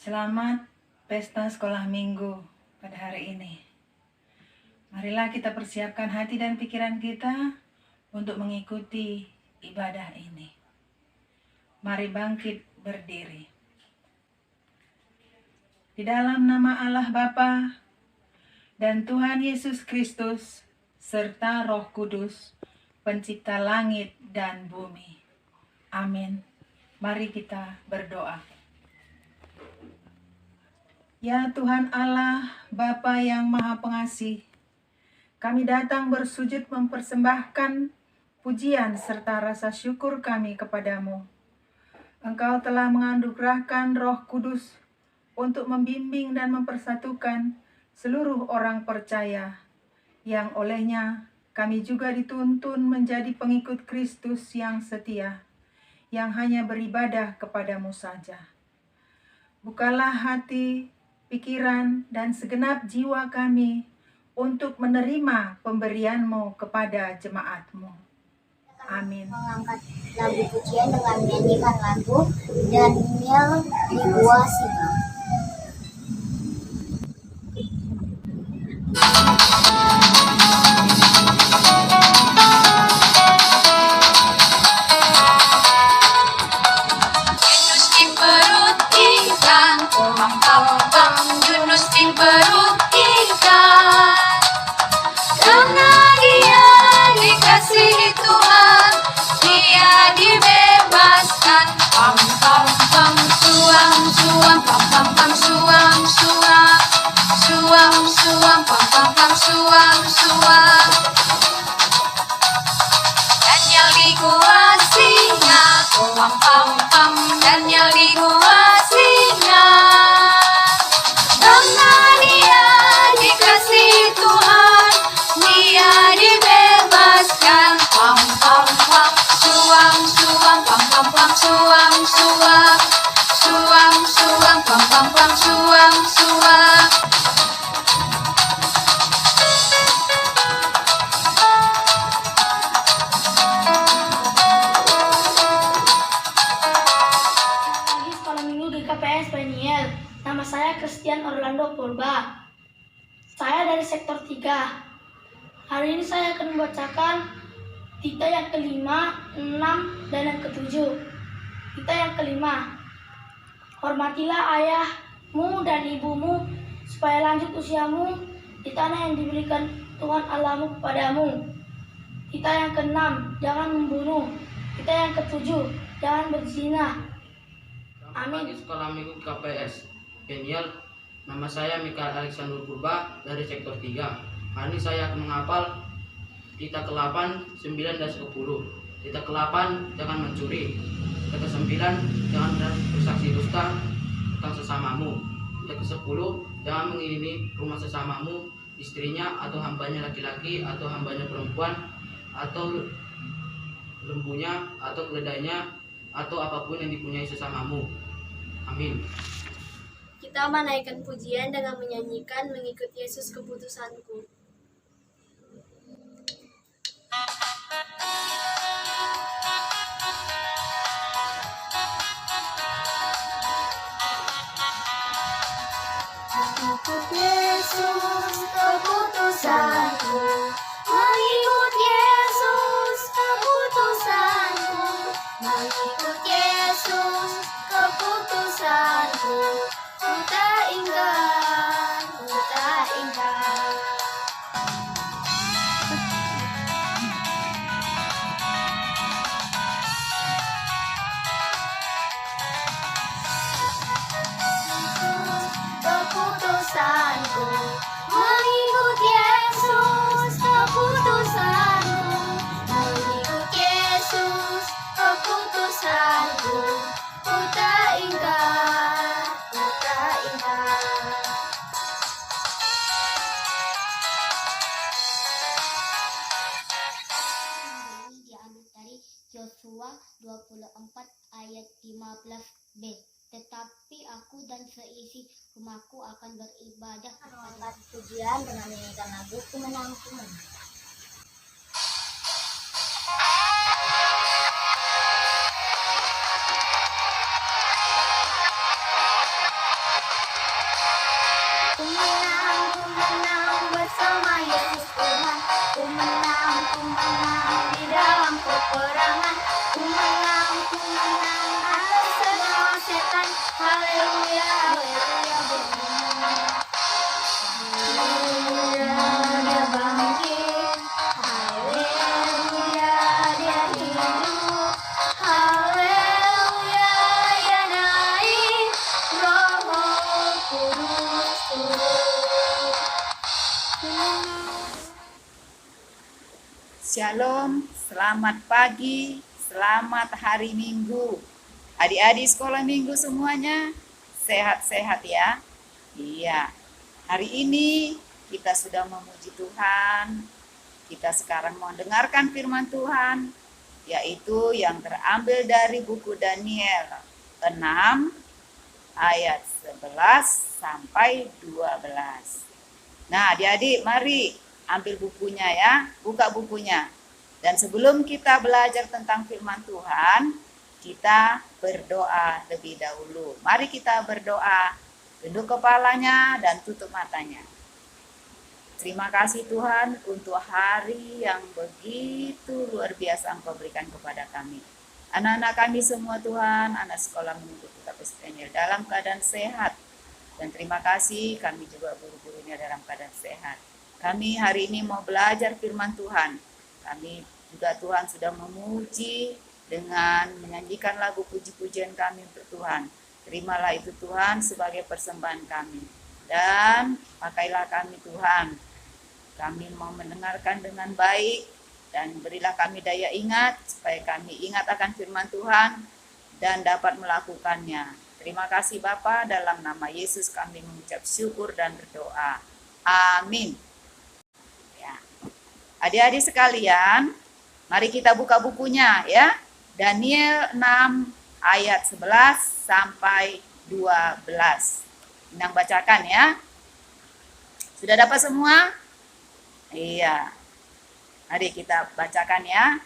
Selamat pesta sekolah minggu pada hari ini. Marilah kita persiapkan hati dan pikiran kita untuk mengikuti ibadah ini. Mari bangkit berdiri. Di dalam nama Allah Bapa dan Tuhan Yesus Kristus serta Roh Kudus, pencipta langit dan bumi. Amin. Mari kita berdoa. Ya Tuhan Allah, Bapa yang Maha Pengasih, kami datang bersujud mempersembahkan pujian serta rasa syukur kami kepadamu. Engkau telah menganugerahkan Roh Kudus untuk membimbing dan mempersatukan seluruh orang percaya, yang olehnya kami juga dituntun menjadi pengikut Kristus yang setia, yang hanya beribadah kepadamu saja. Bukalah hati, pikiran, dan segenap jiwa kami untuk menerima pemberian-Mu kepada jemaat-Mu. Amin. Mengangkat lagu pujian dengan menyanyikan lagu Daniel di Gua Singa. Yunus di perut ikan, pam Yunus di perut ikan. Karena dia dikasihi Tuhan, dia dibebaskan. Pam suang pam suang pam suang. Daniel di gua singa, pam Daniel di gua singa. Karena dia dikasihi Tuhan, dia dibebaskan. Pam suang pam suang. Pagi sekolah minggu di KPS Peniel. Nama saya Christian Orlando Purba. Saya dari sektor 3. Hari ini saya akan membacakan Tita yang kelima, 6, dan yang ketujuh. Tita yang kelima. Hormatilah ayahmu dan ibumu supaya lanjut usiamu di tanah yang diberikan Tuhan Allahmu kepadamu. Tita yang keenam, jangan membunuh. Tita yang ketujuh, jangan berzina. Amin. Di sekolah minggu KPS Peniel, nama saya Mikael Alexander Purba dari sektor 3. Hari ini saya akan menghafal Tita ke-8, 9, dan 10. Tita ke-8, jangan mencuri. Tita ke-9, jangan bersaksi dusta tentang sesamamu. Tita ke-10, jangan mengingini rumah sesamamu, istrinya atau hambanya laki-laki atau hambanya perempuan atau lembunya atau keledainya atau apapun yang dipunyai sesamamu. Amin. Kita menaikkan pujian dengan menyanyikan Mengikut Yesus Keputusanku. Mengikut Yesus keputusanku, mengikut Yesus keputusanku, mengikut Yesus keputusanku, ku tak ingkar, ku tak ingkar. Keputusanku, mengikut Yesus keputusanku, mengikut Yesus keputusanku, ku tak ingkar, ku tak ingkar. Ini diambil dari Yosua 24 ayat 15b. Tetapi aku dan seisi rumahku akan beribadah kepada pujian dengan menyanyikan lagu Kemenangan. Shalom, selamat pagi, selamat hari Minggu. Adik-adik sekolah Minggu semuanya sehat-sehat ya. Iya, hari ini kita sudah memuji Tuhan. Kita sekarang mau dengarkan firman Tuhan, yaitu yang terambil dari buku Daniel 6 ayat 11 sampai 12. Nah, adik-adik mari ambil bukunya ya, buka bukunya. Dan sebelum kita belajar tentang firman Tuhan, kita berdoa lebih dahulu. Mari kita berdoa, tunduk kepalanya dan tutup matanya. Terima kasih Tuhan untuk hari yang begitu luar biasa Engkau berikan kepada kami. Anak-anak kami semua Tuhan, anak sekolah Minggu Kita Daniel dalam keadaan sehat. Dan terima kasih kami juga guru-gurunya dalam keadaan sehat. Kami hari ini mau belajar firman Tuhan. Kami juga Tuhan sudah memuji dengan menyanyikan lagu puji-pujian kami untuk Tuhan. Terimalah itu Tuhan sebagai persembahan kami. Dan pakailah kami Tuhan. Kami mau mendengarkan dengan baik. Dan berilah kami daya ingat supaya kami ingat akan firman Tuhan dan dapat melakukannya. Terima kasih Bapa, dalam nama Yesus kami mengucap syukur dan berdoa. Amin. Adik-adik sekalian, mari kita buka bukunya ya. Daniel 6 ayat 11 sampai 12. Minang bacakan ya. Sudah dapat semua? Iya. Mari kita bacakan ya.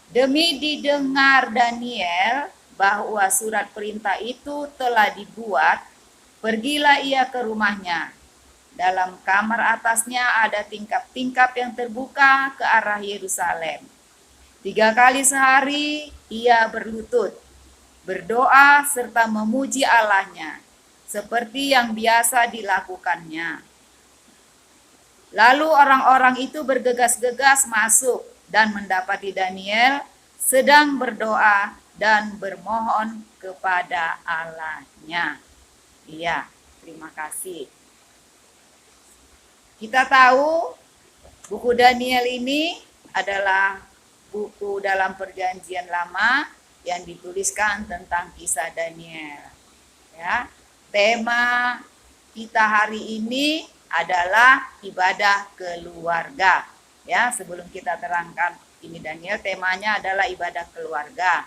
Demi didengar Daniel bahwa surat perintah itu telah dibuat, pergilah ia ke rumahnya. Dalam kamar atasnya ada tingkap-tingkap yang terbuka ke arah Yerusalem. 3 kali sehari ia berlutut, berdoa serta memuji Allahnya, seperti yang biasa dilakukannya. Lalu orang-orang itu bergegas-gegas masuk dan mendapati Daniel sedang berdoa dan bermohon kepada Allahnya. Iya, terima kasih. Kita tahu buku Daniel ini adalah buku dalam Perjanjian Lama yang dituliskan tentang kisah Daniel. Ya, tema kita hari ini adalah ibadah keluarga. Ya, sebelum kita terangkan ini Daniel, temanya adalah ibadah keluarga.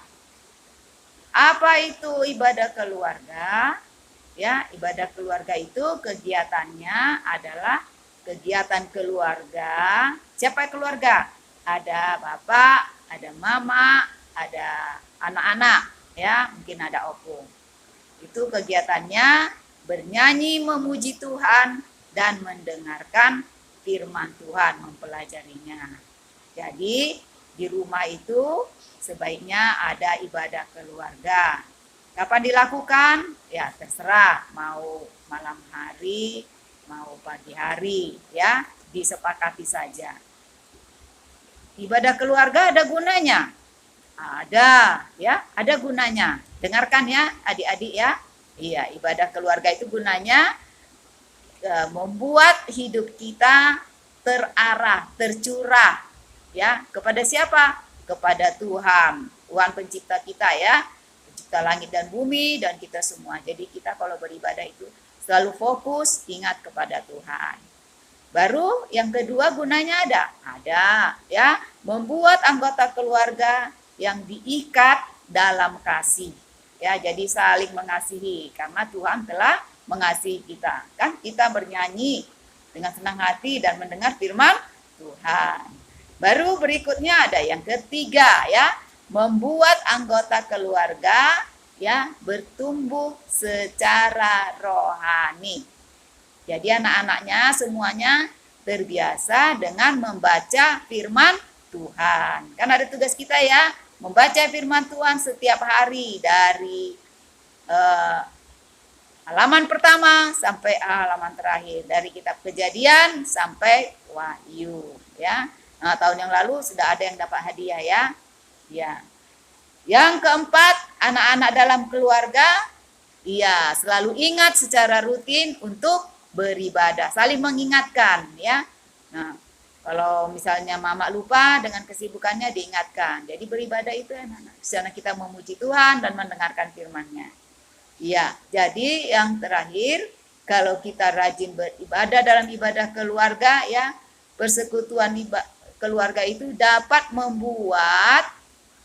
Apa itu ibadah keluarga? Ya, ibadah keluarga itu kegiatannya adalah kegiatan keluarga. Siapa keluarga? Ada bapak, ada mama, ada anak-anak, ya, mungkin ada opung. Itu kegiatannya bernyanyi memuji Tuhan dan mendengarkan firman Tuhan, mempelajarinya. Jadi di rumah itu sebaiknya ada ibadah keluarga. Kapan dilakukan? Ya terserah, mau malam hari, mau pagi hari, ya, disepakati saja. Ibadah keluarga ada gunanya. Ada, ya, ada gunanya. Dengarkan ya, adik-adik ya. Iya, ibadah keluarga itu gunanya membuat hidup kita terarah, tercurah, ya, kepada siapa? Kepada Tuhan, Tuhan pencipta kita ya, pencipta langit dan bumi dan kita semua. Jadi kita kalau beribadah itu selalu fokus ingat kepada Tuhan. Baru yang kedua gunanya ada ya, membuat anggota keluarga yang diikat dalam kasih. Ya, jadi saling mengasihi karena Tuhan telah mengasihi kita. Kan kita bernyanyi dengan senang hati dan mendengar firman Tuhan. Baru berikutnya ada yang ketiga ya, membuat anggota keluarga ya bertumbuh secara rohani. Jadi anak-anaknya semuanya terbiasa dengan membaca firman Tuhan. Kan ada tugas kita ya, membaca firman Tuhan setiap hari dari halaman pertama sampai halaman terakhir, dari kitab Kejadian sampai Wahyu ya. Nah, tahun yang lalu sudah ada yang dapat hadiah ya. Ya. Yang keempat, anak-anak dalam keluarga iya selalu ingat secara rutin untuk beribadah, saling mengingatkan ya. Nah, Kalau misalnya mama lupa dengan kesibukannya diingatkan. Jadi beribadah itu anak-anak. Di sana kita memuji Tuhan dan mendengarkan firman-Nya. Iya, jadi yang terakhir, kalau kita rajin beribadah dalam ibadah keluarga ya, persekutuan keluarga itu dapat membuat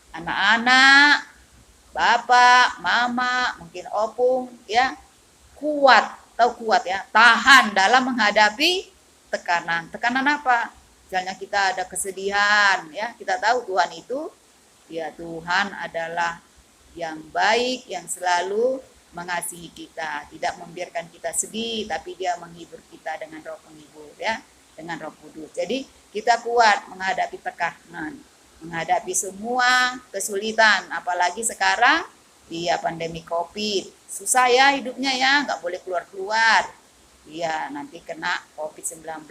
anak-anak, bapak, mama, mungkin opung ya, kuat ya, tahan dalam menghadapi tekanan. Tekanan apa? Misalnya kita ada kesedihan ya, kita tahu Tuhan itu ya, Tuhan adalah yang baik, yang selalu mengasihi kita, tidak membiarkan kita sedih, tapi Dia menghibur kita dengan Roh penghibur ya, dengan Roh Kudus. Jadi kita kuat menghadapi tekanan, menghadapi semua kesulitan, apalagi sekarang dia pandemi COVID. Susah ya hidupnya ya, nggak boleh keluar-keluar. Iya, nanti kena COVID-19,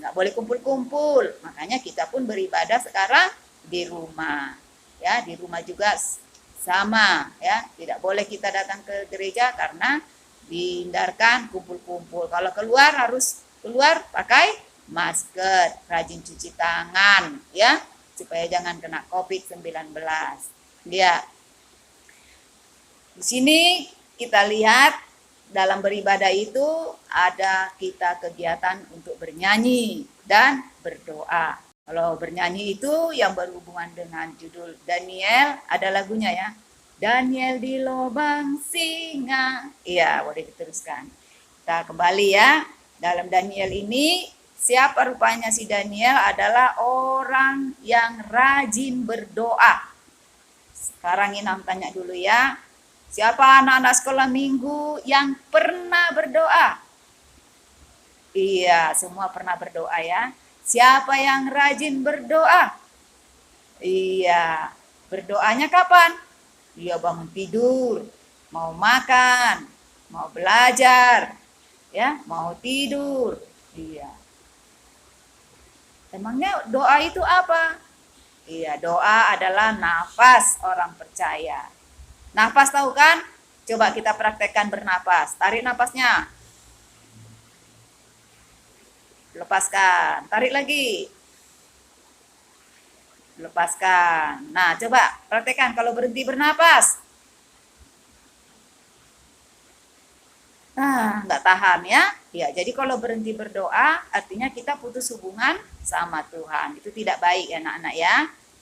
nggak boleh kumpul-kumpul. Makanya kita pun beribadah sekarang di rumah. Ya, di rumah juga sama ya, tidak boleh kita datang ke gereja karena dihindarkan kumpul-kumpul. Kalau keluar harus keluar pakai masker, rajin cuci tangan ya, supaya jangan kena COVID-19. Ya. Di sini kita lihat dalam beribadah itu ada kita kegiatan untuk bernyanyi dan berdoa. Kalau bernyanyi itu yang berhubungan dengan judul Daniel, ada lagunya ya. Daniel di lubang singa. Iya, boleh diteruskan. Kita kembali ya. Dalam Daniel ini, siapa rupanya si Daniel adalah orang yang rajin berdoa. Sekarang Inam tanya dulu ya. Siapa anak-anak sekolah minggu yang pernah berdoa? Iya, semua pernah berdoa ya. Siapa yang rajin berdoa? Iya, berdoanya kapan? Dia bangun tidur, mau makan, mau belajar, ya, mau tidur. Iya. Emangnya doa itu apa? Iya, doa adalah nafas orang percaya. Nafas tahu kan? Coba kita praktekkan bernafas. Tarik nafasnya. Lepaskan. Tarik lagi. Lepaskan. Nah, coba praktekkan kalau berhenti bernafas. Nah, nggak tahan ya. Ya, jadi kalau berhenti berdoa artinya kita putus hubungan sama Tuhan. Itu tidak baik ya anak-anak ya.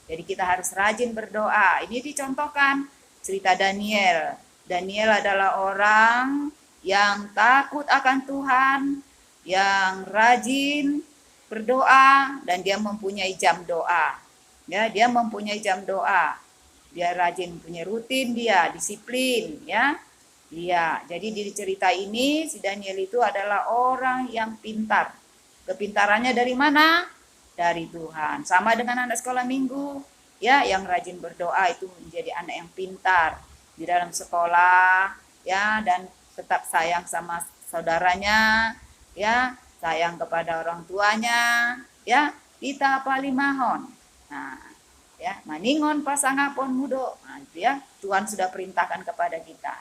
Jadi kita harus rajin berdoa. Ini dicontohkan cerita Daniel. Daniel adalah orang yang takut akan Tuhan, yang rajin berdoa, dan dia mempunyai jam doa. Ya, dia mempunyai jam doa. Dia rajin, punya rutin, dia disiplin, ya. Iya, jadi di cerita ini si Daniel itu adalah orang yang pintar. Kepintarannya dari mana? Dari Tuhan. Sama dengan anak sekolah minggu. Ya, yang rajin berdoa itu menjadi anak yang pintar di dalam sekolah ya, dan tetap sayang sama saudaranya ya, sayang kepada orang tuanya ya, kita palimahon. Nah, ya, maningon pasangapon mudo. Nah, itu ya, Tuhan sudah perintahkan kepada kita.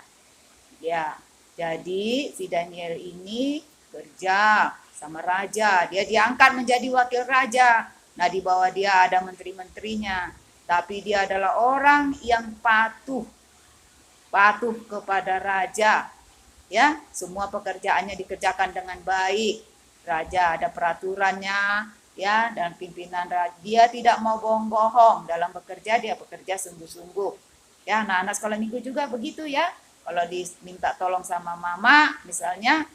Ya, jadi si Daniel ini kerja sama raja, dia diangkat menjadi wakil raja. Nah, di bawah dia ada menteri-menterinya. Tapi dia adalah orang yang patuh kepada raja. Ya, semua pekerjaannya dikerjakan dengan baik. Raja ada peraturannya, ya, dan pimpinan raja. Dia tidak mau bohong-bohong dalam bekerja, dia bekerja sungguh-sungguh. Ya, anak-anak sekolah minggu juga begitu ya. Kalau diminta tolong sama mama, misalnya,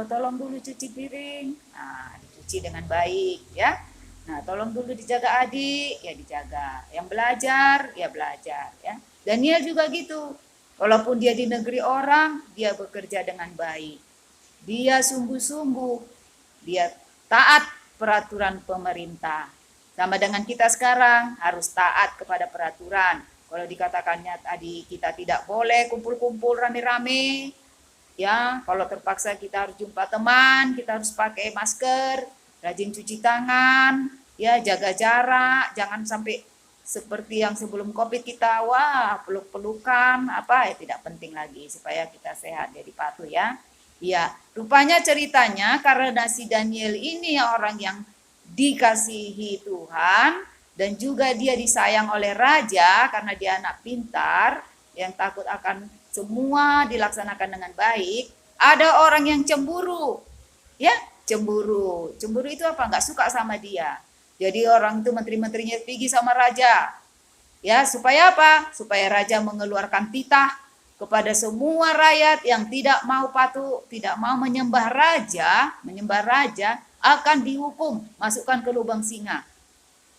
tolong dulu cuci piring. Nah, dicuci dengan baik, ya. Nah, tolong dulu dijaga adik, ya dijaga. Yang belajar, ya belajar. Ya. Daniel juga gitu. Walaupun dia di negeri orang, dia bekerja dengan baik. Dia sungguh-sungguh. Dia taat peraturan pemerintah. Sama dengan kita sekarang, harus taat kepada peraturan. Kalau dikatakannya tadi kita tidak boleh kumpul-kumpul rame-rame. Ya, kalau terpaksa kita harus jumpa teman, kita harus pakai masker, rajin cuci tangan, ya, jaga jarak, jangan sampai seperti yang sebelum COVID kita, wah, peluk-pelukan, apa, ya tidak penting lagi supaya kita sehat, jadi patuh ya. Ya, rupanya ceritanya karena si Daniel ini orang yang dikasihi Tuhan, dan juga dia disayang oleh raja karena dia anak pintar yang takut akan semua dilaksanakan dengan baik. Ada orang yang cemburu, ya, cemburu. Cemburu itu apa? Nggak suka sama dia. Jadi orang itu menteri-menterinya pergi sama raja, ya, supaya apa? Supaya raja mengeluarkan titah kepada semua rakyat yang tidak mau patuh, tidak mau menyembah raja akan dihukum, masukkan ke lubang singa.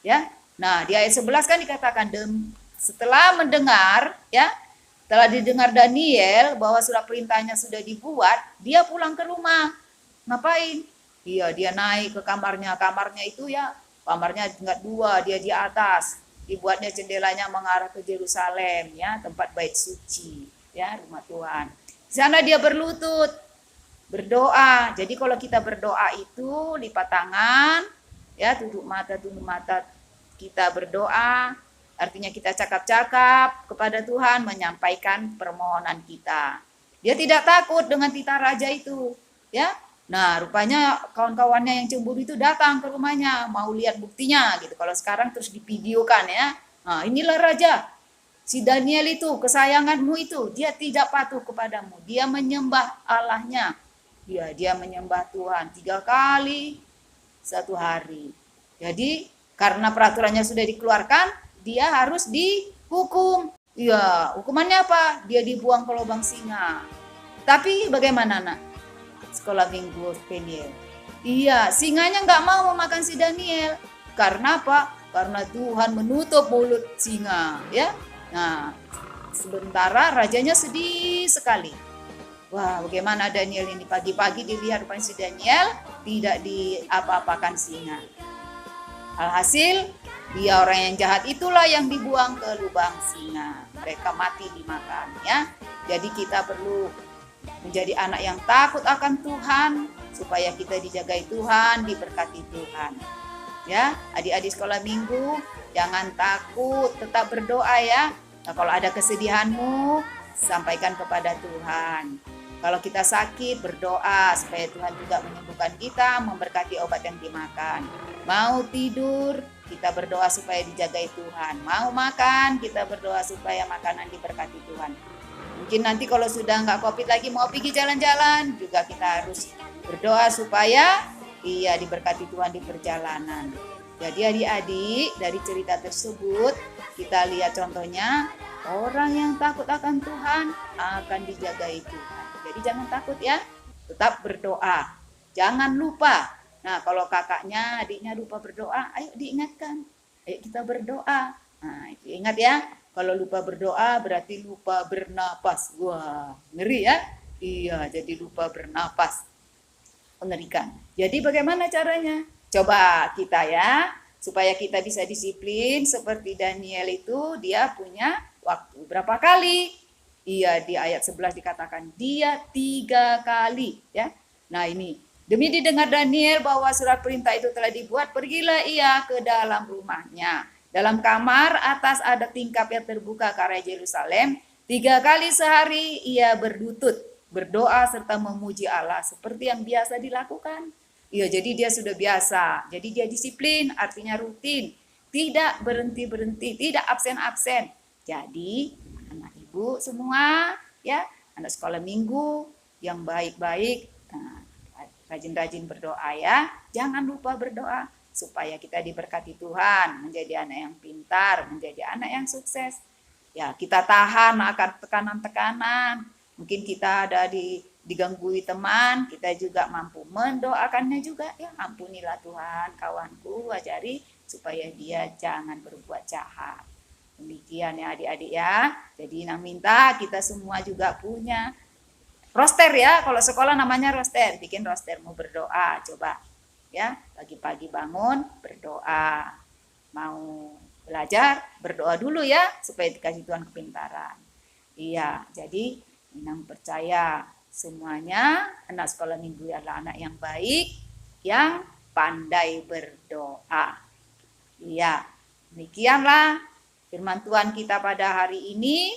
Ya. Nah, di ayat 11 kan dikatakan setelah mendengar, ya, setelah didengar Daniel bahwa surat perintahnya sudah dibuat, dia pulang ke rumah. Ngapain? Iya, dia naik ke kamarnya. Kamarnya itu ya, kamarnya tingkat 2, dia di atas. Dibuatnya jendelanya mengarah ke Yerusalem, ya, tempat bait suci, ya, rumah Tuhan. Di sana dia berlutut, berdoa. Jadi kalau kita berdoa itu lipat tangan, ya, tunduk mata kita berdoa. Artinya kita cakap-cakap kepada Tuhan, menyampaikan permohonan kita. Dia tidak takut dengan titah raja itu, ya. Nah, rupanya kawan-kawannya yang cemburu itu datang ke rumahnya, mau lihat buktinya gitu. Kalau sekarang terus divideokan, ya. Nah, inilah raja. Si Daniel itu, kesayanganmu itu, dia tidak patuh kepadamu. Dia menyembah Allahnya. Dia menyembah Tuhan 3 kali 1 hari. Jadi, karena peraturannya sudah dikeluarkan, dia harus dihukum. Ya, hukumannya apa? Dia dibuang ke lubang singa. Tapi bagaimana, nak? Sekolah minggu Peniel. Iya, singanya nggak mau memakan si Daniel. Karena apa? Karena Tuhan menutup mulut singa, ya. Nah, sementara rajanya sedih sekali. Wah, bagaimana Daniel ini? Pagi-pagi dilihat rupanya si Daniel tidak diapa-apakan singa. Alhasil, dia orang yang jahat itulah yang dibuang ke lubang singa. Mereka mati dimakan, ya. Jadi kita perlu menjadi anak yang takut akan Tuhan, supaya kita dijagai Tuhan, diberkati Tuhan. Ya, adik-adik sekolah minggu, jangan takut, tetap berdoa, ya. Nah, kalau ada kesedihanmu, sampaikan kepada Tuhan. Kalau kita sakit, berdoa supaya Tuhan juga menyembuhkan kita, memberkati obat yang dimakan. Mau tidur, kita berdoa supaya dijagai Tuhan. Mau makan, kita berdoa supaya makanan diberkati Tuhan. Mungkin nanti kalau sudah nggak COVID lagi, mau pergi jalan-jalan, juga kita harus berdoa supaya diberkati Tuhan di perjalanan. Jadi adik-adik, dari cerita tersebut, kita lihat contohnya, orang yang takut akan Tuhan akan dijagai Tuhan. Jadi jangan takut, ya, tetap berdoa. Jangan lupa. Nah, kalau kakaknya, adiknya lupa berdoa, ayo diingatkan. Ayo kita berdoa. Nah, itu ingat, ya. Kalau lupa berdoa berarti lupa bernapas. Wah, ngeri, ya. Iya, jadi lupa bernapas. Mengerikan. Jadi bagaimana caranya? Coba kita, ya, supaya kita bisa disiplin seperti Daniel itu, dia punya waktu berapa kali? Iya, di ayat 11 dikatakan dia 3 kali, ya. Nah, ini demi didengar Daniel bahwa surat perintah itu telah dibuat, pergilah ia ke dalam rumahnya. Dalam kamar atas ada tingkap yang terbuka ke arah Yerusalem. 3 kali sehari ia berlutut, berdoa serta memuji Allah seperti yang biasa dilakukan. Iya, jadi dia sudah biasa. Jadi dia disiplin, artinya rutin. Tidak berhenti-berhenti, tidak absen-absen. Jadi anak ibu semua, ya, anak sekolah minggu yang baik-baik, rajin-rajin berdoa, ya. Jangan lupa berdoa supaya kita diberkati Tuhan, menjadi anak yang pintar, menjadi anak yang sukses. Ya, kita tahan akan tekanan-tekanan. Mungkin kita ada diganggui teman, kita juga mampu mendoakannya juga, ya. Ampunilah Tuhan kawanku, ajari supaya dia jangan berbuat jahat. Demikian, ya, adik-adik, ya. Jadi Nang minta kita semua juga punya roster, ya. Kalau sekolah namanya roster, bikin roster mau berdoa, coba, ya. Pagi-pagi bangun berdoa, mau belajar berdoa dulu, ya, supaya dikasih Tuhan kepintaran. Iya, jadi Nang percaya semuanya anak sekolah minggu adalah anak yang baik, yang pandai berdoa. Iya, demikianlah firman Tuhan kita pada hari ini,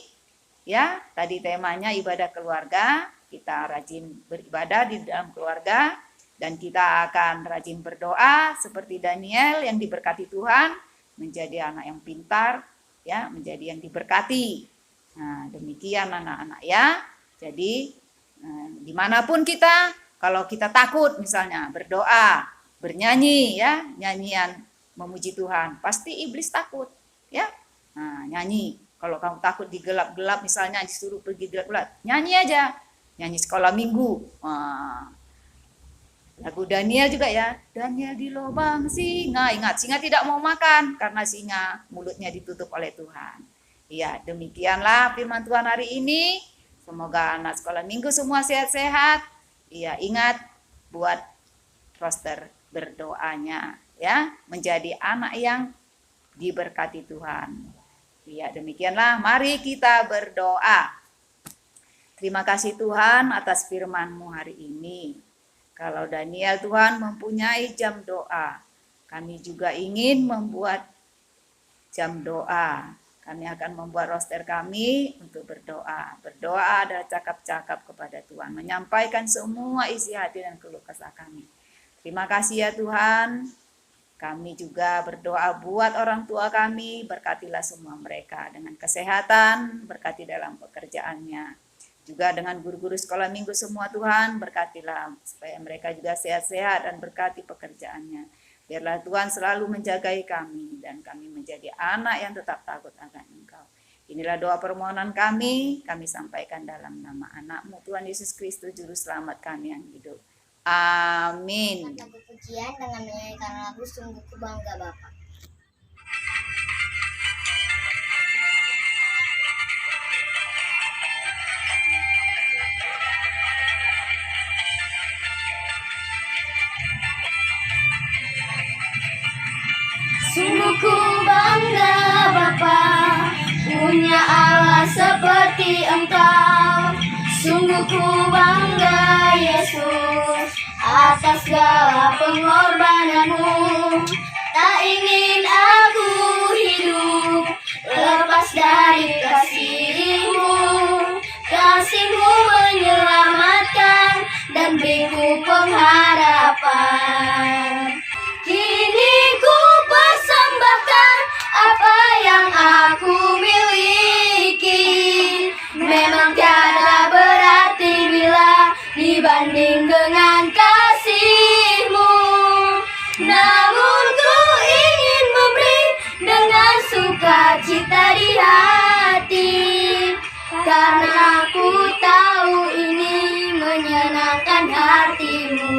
ya. Tadi temanya ibadah keluarga, kita rajin beribadah di dalam keluarga, Dan kita akan rajin berdoa seperti Daniel yang diberkati Tuhan, menjadi anak yang pintar, ya, menjadi yang diberkati. Nah, demikian anak-anak ya. Jadi dimanapun kita, kalau kita takut misalnya berdoa, bernyanyi ya, nyanyian memuji Tuhan, pasti iblis takut ya. Nah, nyanyi. Kalau kamu takut di gelap-gelap misalnya disuruh pergi gelap-gelap, nyanyi aja. Nyanyi sekolah minggu. Lagu Daniel juga ya. Daniel di lubang singa. Ingat, singa tidak mau makan karena singa mulutnya ditutup oleh Tuhan. Ya, demikianlah firman Tuhan hari ini. Semoga anak sekolah minggu semua sehat-sehat. Ya, ingat buat roster berdoanya ya, menjadi anak yang diberkati Tuhan. Ya, demikianlah, mari kita berdoa. Terima kasih Tuhan atas firman-Mu hari ini. Kalau Daniel Tuhan mempunyai jam doa, kami juga ingin membuat jam doa. Kami akan membuat roster kami untuk berdoa. Berdoa adalah cakap-cakap kepada Tuhan, menyampaikan semua isi hati dan keluh kesah kami. Terima kasih ya Tuhan. Kami juga berdoa buat orang tua kami, berkatilah semua mereka dengan kesehatan, berkati dalam pekerjaannya. Juga dengan guru-guru sekolah minggu semua Tuhan, berkatilah supaya mereka juga sehat-sehat dan berkati pekerjaannya. Biarlah Tuhan selalu menjagai kami dan kami menjadi anak yang tetap takut akan Engkau. Inilah doa permohonan kami sampaikan dalam nama anak-Mu Tuhan Yesus Kristus Juru Selamat kami yang hidup. Amin. Lagu pujian dengan menyanyikan lagu Sungguh Ku Bangga Bapa. Sungguh ku bangga Bapa, punya Allah seperti Engkau. Sungguh ku bangga Yesus, atas segala pengorbananmu. Tak ingin aku hidup lepas dari kasih-Mu. Kasih-Mu menyelamatkan dan beriku pengharapan. Kini ku persembahkan apa yang aku miliki. Memang tiada berarti bila dibanding dengan kasih-Mu. Namun ku ingin memberi dengan sukacita di hati, karena ku tahu ini menyenangkan hati-Mu.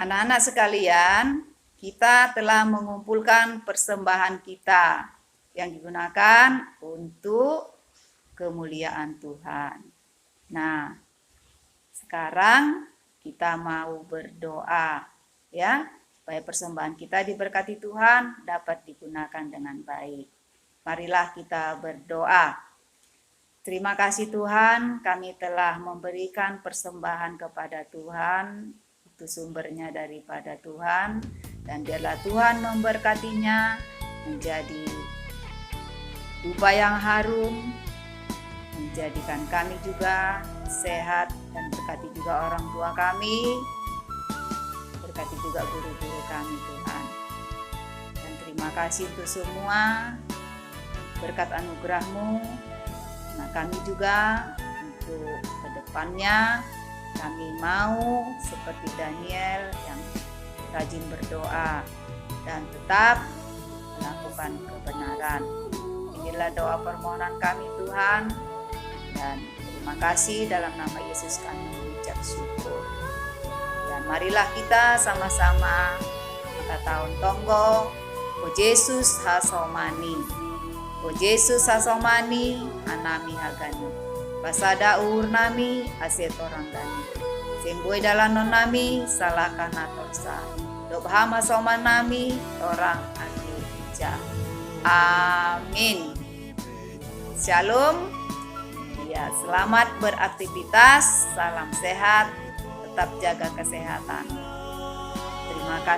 Anak-anak sekalian, kita telah mengumpulkan persembahan kita yang digunakan untuk kemuliaan Tuhan. Nah, sekarang kita mau berdoa ya, supaya persembahan kita diberkati Tuhan dapat digunakan dengan baik. Marilah kita berdoa. Terima kasih Tuhan, kami telah memberikan persembahan kepada Tuhan. Itu sumbernya daripada Tuhan, dan biarlah Tuhan memberkatinya menjadi dupa yang harum, menjadikan kami juga sehat, dan berkati juga orang tua kami, berkati juga guru-guru kami Tuhan. Dan terima kasih untuk semua berkat anugerah-Mu. Nah, kami juga untuk kedepannya kami mau seperti Daniel yang rajin berdoa dan tetap melakukan kebenaran. Inilah doa permohonan kami Tuhan, dan terima kasih dalam nama Yesus kami mengucap syukur. Dan marilah kita sama-sama kata tahun tonggo, O Yesus hasomani, O Yesus hasomani, anami hagani, basada urnami aset orang dani, senggoi dalanon nami salahkan atosa, dobhama soman nami orang anja. Amin. Shalom. Ya, selamat beraktivitas, salam sehat, tetap jaga kesehatan.